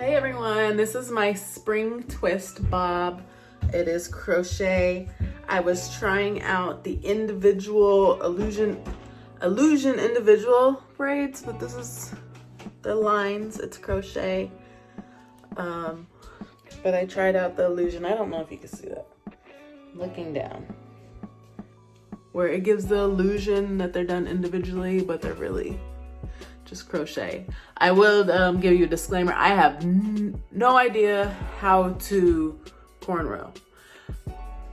Hey everyone, this is my spring twist bob. It is crochet. I was trying out the individual illusion individual braids, but this is the lines. It's crochet. But I tried out the illusion. I don't know if you can see that. Looking down. Where it gives the illusion that they're done individually, but they're really just crochet. I will give you a disclaimer. I have no idea how to cornrow.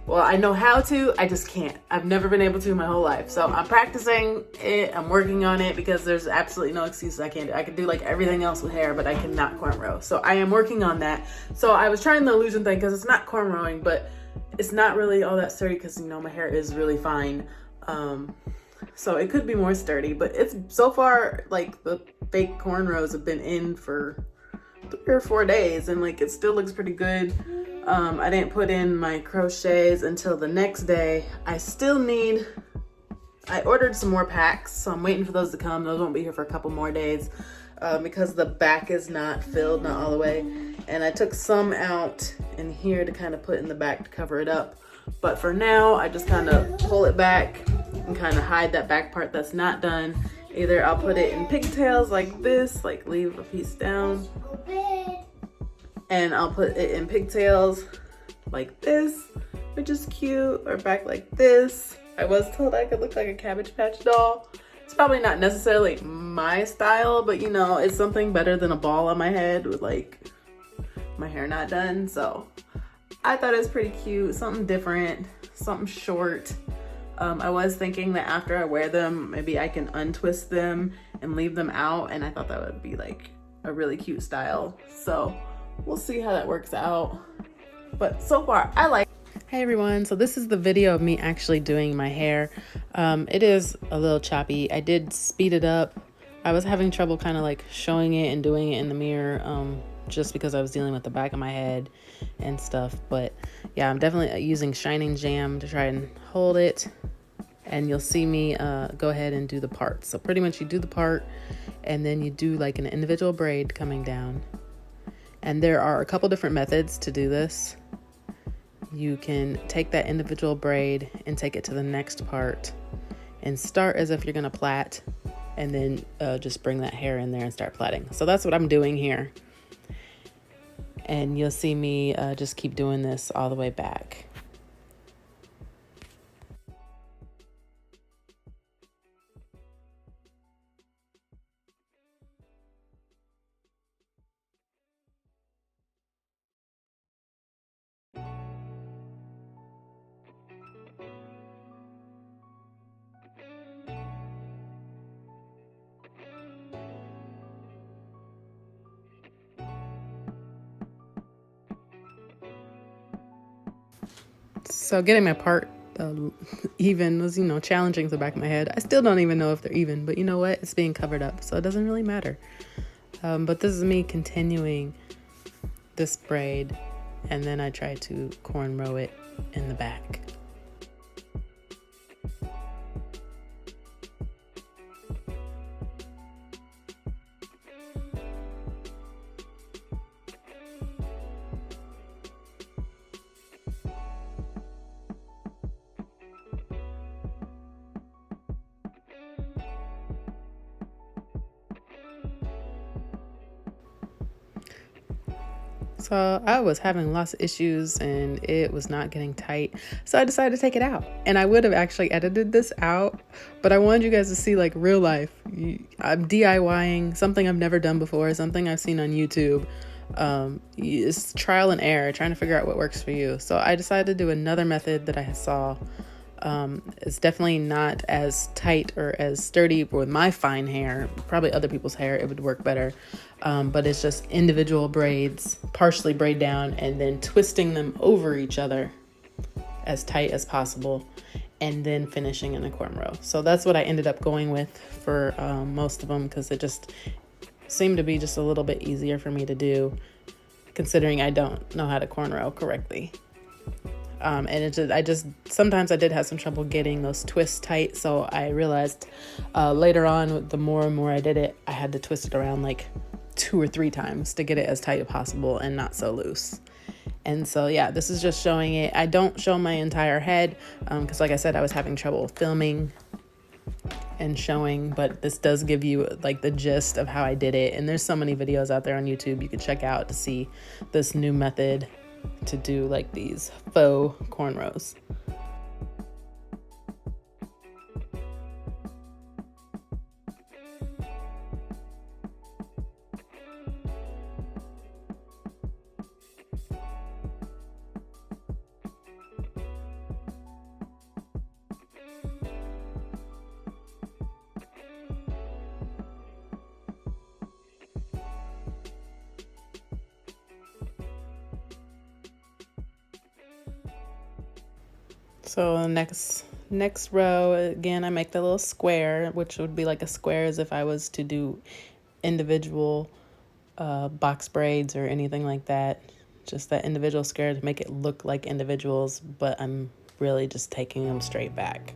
Well, I know how to, I just can't. I've never been able to in my whole life. So I'm practicing it, I'm working on it because there's absolutely no excuses I can't do. I can do like everything else with hair, but I cannot cornrow. So I am working on that. So I was trying the illusion thing because it's not cornrowing, but it's not really all that sturdy because, you know, my hair is really fine. So it could be more sturdy, but it's so far like the fake cornrows have been in for 3 or 4 days and like it still looks pretty good. I didn't put in my crochets until the next day. I ordered some more packs, so I'm waiting for those to come. Those won't be here for a couple more days because the back is not filled, not all the way. And I took some out in here to kind of put in the back to cover it up. But for now, I just kind of pull it back and kind of hide that back part that's not done. Either I'll put it in pigtails like this, like leave a piece down. And I'll put it in pigtails like this, which is cute, or back like this. I was told I could look like a Cabbage Patch doll. It's probably not necessarily my style, but you know, it's something better than a ball on my head with like my hair not done. So I thought it was pretty cute, something different, something short. I was thinking that after I wear them, maybe I can untwist them and leave them out, and I thought that would be like a really cute style. So we'll see how that works out. But so far, I like it. Hey everyone, so this is the video of me actually doing my hair. It is a little choppy. I did speed it up. I was having trouble kind of like showing it and doing it in the mirror just because I was dealing with the back of my head and stuff. But yeah, I'm definitely using Shining Jam to try and hold it. And you'll see me go ahead and do the part. So pretty much you do the part and then you do like an individual braid coming down. And there are a couple different methods to do this. You can take that individual braid and take it to the next part and start as if you're gonna plait, and then just bring that hair in there and start plaiting. So that's what I'm doing here. And you'll see me just keep doing this all the way back. So getting my part even was, you know, challenging to the back of my head. I still don't even know if they're even, but you know what? It's being covered up, so it doesn't really matter. But this is me continuing this braid, and then I try to cornrow it in the back. So I was having lots of issues and it was not getting tight. So I decided to take it out, and I would have actually edited this out, but I wanted you guys to see like real life. I'm DIYing something I've never done before, something I've seen on YouTube. It's trial and error, trying to figure out what works for you. So I decided to do another method that I saw. It's definitely not as tight or as sturdy with my fine hair. Probably other people's hair, it would work better. But it's just individual braids, partially braid down, and then twisting them over each other as tight as possible, and then finishing in a cornrow. So that's what I ended up going with for most of them, because it just seemed to be just a little bit easier for me to do, considering I don't know how to cornrow correctly. And sometimes I did have some trouble getting those twists tight. So I realized later on, the more and more I did it, I had to twist it around like 2 or 3 times to get it as tight as possible and not so loose. And so yeah, this is just showing it. I don't show my entire head because like I said, I was having trouble filming and showing, but this does give you like the gist of how I did it. And there's so many videos out there on YouTube you can check out to see this new method to do like these faux cornrows. So next row, again, I make the little square, which would be like a square as if I was to do individual box braids or anything like that. Just that individual square to make it look like individuals, but I'm really just taking them straight back.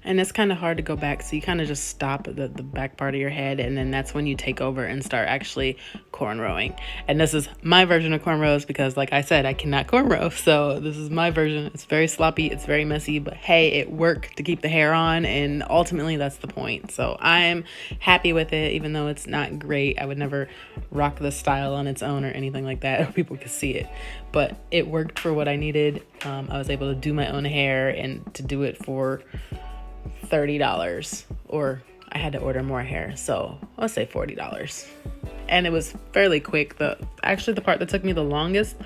And it's kind of hard to go back, so you kind of just stop at the back part of your head, and then that's when you take over and start actually cornrowing. And this is my version of cornrows because, like I said, I cannot cornrow, so this is my version. It's very sloppy, it's very messy, but hey, it worked to keep the hair on, and ultimately that's the point. So I'm happy with it, even though it's not great. I would never rock this style on its own or anything like that, or people could see it, but it worked for what I needed. I was able to do my own hair and to do it for $30, or I had to order more hair, so I'll say $40. And it was fairly quick. Actually the part that took me the longest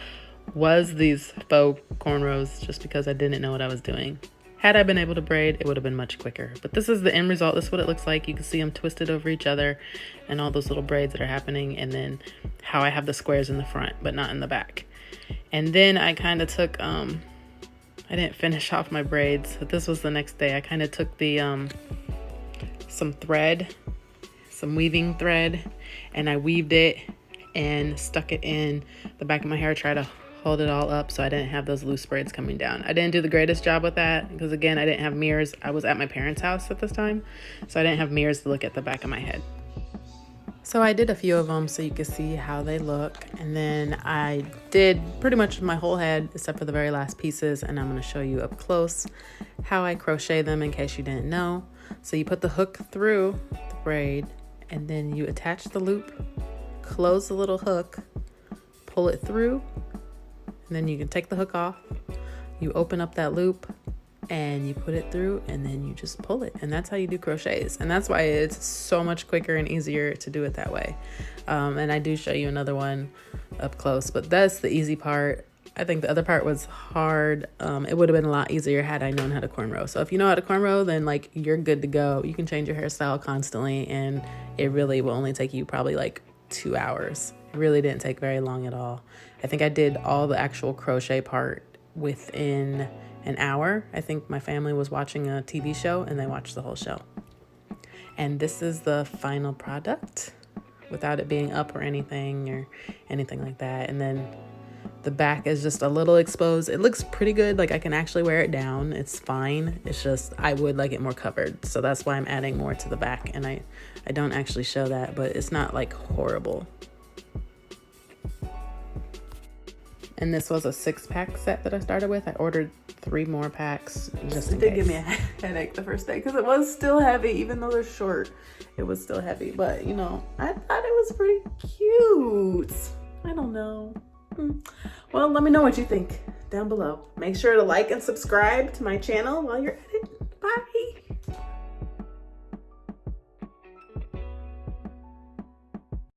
was these faux cornrows, just because I didn't know what I was doing. Had I been able to braid, it would have been much quicker. But this is the end result. This is what it looks like. You can see them twisted over each other and all those little braids that are happening, and then how I have the squares in the front but not in the back. And then I kind of took I didn't finish off my braids, but this was the next day. I kind of took the some weaving thread, and I weaved it and stuck it in the back of my hair, try to hold it all up so I didn't have those loose braids coming down. I didn't do the greatest job with that because, again, I didn't have mirrors. I was at my parents' house at this time, so I didn't have mirrors to look at the back of my head. So I did a few of them so you could see how they look, and then I did pretty much my whole head except for the very last pieces, and I'm going to show you up close how I crochet them in case you didn't know. So you put the hook through the braid, and then you attach the loop, close the little hook, pull it through, and then you can take the hook off. You open up that loop and you put it through, and then you just pull it, and that's how you do crochets. And that's why it's so much quicker and easier to do it that way. And I do show you another one up close, but that's the easy part. I think the other part was hard. It would have been a lot easier had I known how to cornrow. So if you know how to cornrow, then like you're good to go. You can change your hairstyle constantly, and it really will only take you probably like 2 hours. It really didn't take very long at all. I think I did all the actual crochet part within an hour. I think my family was watching a TV show and they watched the whole show. And this is the final product without it being up or anything like that. And then the back is just a little exposed. It looks pretty good. Like I can actually wear it down. It's fine. It's just I would like it more covered. So that's why I'm adding more to the back. And I don't actually show that, but it's not like horrible. And this was a 6-pack set that I started with. I ordered 3 more packs just in case. It did give me a headache the first day because it was still heavy. Even though they're short, it was still heavy. But, you know, I thought it was pretty cute. I don't know. Well, let me know what you think down below. Make sure to like and subscribe to my channel while you're at it.